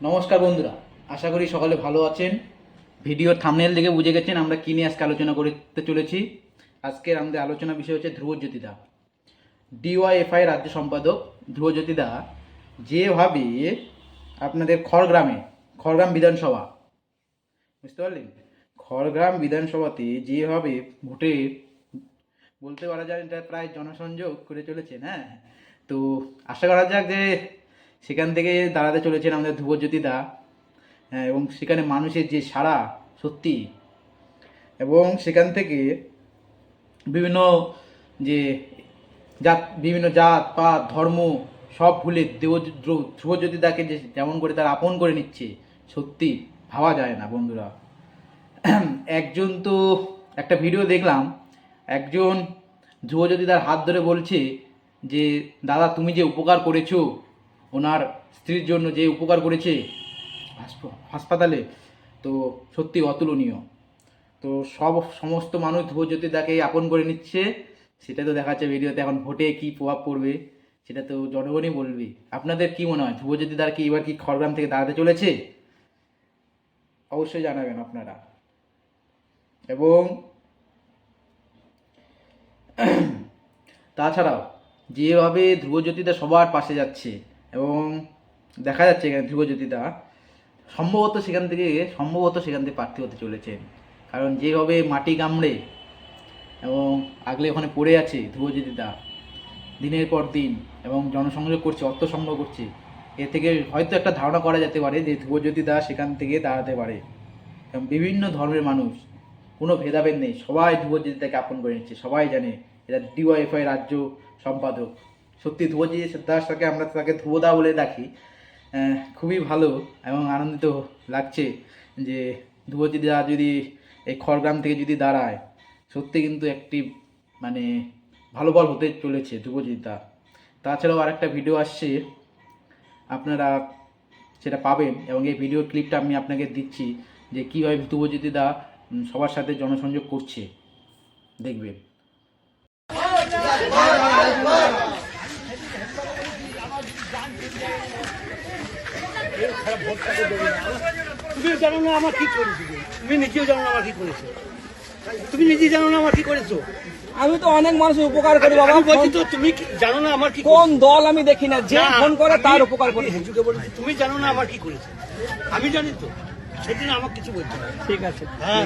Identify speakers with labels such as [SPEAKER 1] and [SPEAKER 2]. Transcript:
[SPEAKER 1] নমস্কার বন্ধুরা, আশা করি সকলে ভালো আছেন। ভিডিওর থাম্বনেল দেখে বুঝে গেছেন আমরা কী নিয়ে আজকে আলোচনা করতে চলেছি। আজকের আমাদের আলোচনা বিষয় হচ্ছে ধ্রুবজ্যোতি দা, ডিওয়াইএফআই রাজ্য সম্পাদক ধ্রুবজ্যোতি দা যেভাবে আপনাদের খড়গ্রাম বিধানসভা, বুঝতে পারলেন, খড়গ্রাম বিধানসভাতে যেভাবে ভোটে বলতে পারা যায় এটা প্রায় জনসংযোগ করে চলেছেন। হ্যাঁ, তো আশা করা যাক যে সেখান থেকে দাঁড়াতে চলেছেন আমাদের ধ্রুবজ্যোতি দা। হ্যাঁ, এবং সেখানে মানুষের যে সাড়া সত্যি, এবং সেখান থেকে বিভিন্ন যে বিভিন্ন জাত পাত ধর্ম সব ভুলে ধ্রুবজ্যোতি দাকে যে যেমন করে তারা আপন করে নিচ্ছে, সত্যি ভাবা যায় না বন্ধুরা। একজন তো একটা ভিডিও দেখলাম, একজন ধ্রুবজ্যোতি দার হাত ধরে বলছে যে দাদা তুমি যে উপকার করেছো, ওনার স্ত্রীর জন্য যে উপকার করেছে হাসপাতালে, তো সত্যি অতুলনীয়। তো সমস্ত মানুষ ধ্রুবজ্যোতি দাকে আপন করে নিচ্ছে, সেটা তো দেখাচ্ছে ভিডিওতে। এখন ভোটে কি প্রভাব পড়বে সেটা তো জনগণই বলবে। আপনাদের কি মনে হয়, ধ্রুবজ্যোতি দার কি এবার কি খড়গ্রাম থেকে দাঁড়াতে চলেছে? অবশ্যই জানাবেন আপনারা। এবং তাছাড়াও যেভাবে ধ্রুবজ্যোতিদা সবার পাশে যাচ্ছে, এবং দেখা যাচ্ছে এখানে ধ্রুবজ্যোতিদা সম্ভবত সেখান থেকে প্রার্থী হতে চলেছেন। কারণ যেভাবে মাটি কামড়ে এবং আগলে ওখানে পড়ে আছে ধ্রুবজ্যোতিদা দিনের পর দিন, এবং জনসংযোগ করছে, অর্থ সংগ্রহ করছে, এ থেকে হয়তো একটা ধারণা করা যেতে পারে যে ধ্রুবজ্যোতিদা সেখান থেকে দাঁড়াতে পারে। এবং বিভিন্ন ধর্মের মানুষ, কোনো ভেদাভেদ নেই, সবাই ধ্রুবজ্যোতিদাকে আপন করে নিচ্ছে। সবাই জানে এটা ডিওয়াইএফআই রাজ্য সম্পাদক। সত্যি ধ্রুবজ্যোতি দাস তাকে, আমরা তাকে ধ্রুবদা বলে ডাকি। খুবই ভালো এবং আনন্দিত লাগছে যে ধ্রুবজ্যোতি দা যদি এই খড়গ্রাম থেকে যদি দাঁড়ায়, সত্যি কিন্তু একটি মানে ভালো বল হতে চলেছে ধ্রুবজ্যোতি দা। তাছাড়াও আরেকটা ভিডিও আসছে, আপনারা সেটা পাবেন, এবং এই ভিডিও ক্লিপটা আমি আপনাকে দিচ্ছি যে কীভাবে ধ্রুবজ্যোতি দা সবার সাথে জনসংযোগ করছে, দেখবেন।
[SPEAKER 2] তুমি জানো না আমার কি করেছো, তুমি নিজেও জানো না আমার কি করেছো, তুমি নিজে জানো না আমার কি করেছো।
[SPEAKER 3] আমি তো অনেক মানুষের উপকার করি বাবা।
[SPEAKER 2] আমি বলছি তো তুমি জানো না আমার কি
[SPEAKER 3] কোন দল আমি দেখি না, যে ফোন করে তার উপকার করি।
[SPEAKER 2] বলছি তুমি জানো না আমার কি করেছো, আমি জানি তো, সেদিন আমার কিছু বলতে হবে।
[SPEAKER 3] ঠিক আছে,
[SPEAKER 2] হ্যাঁ।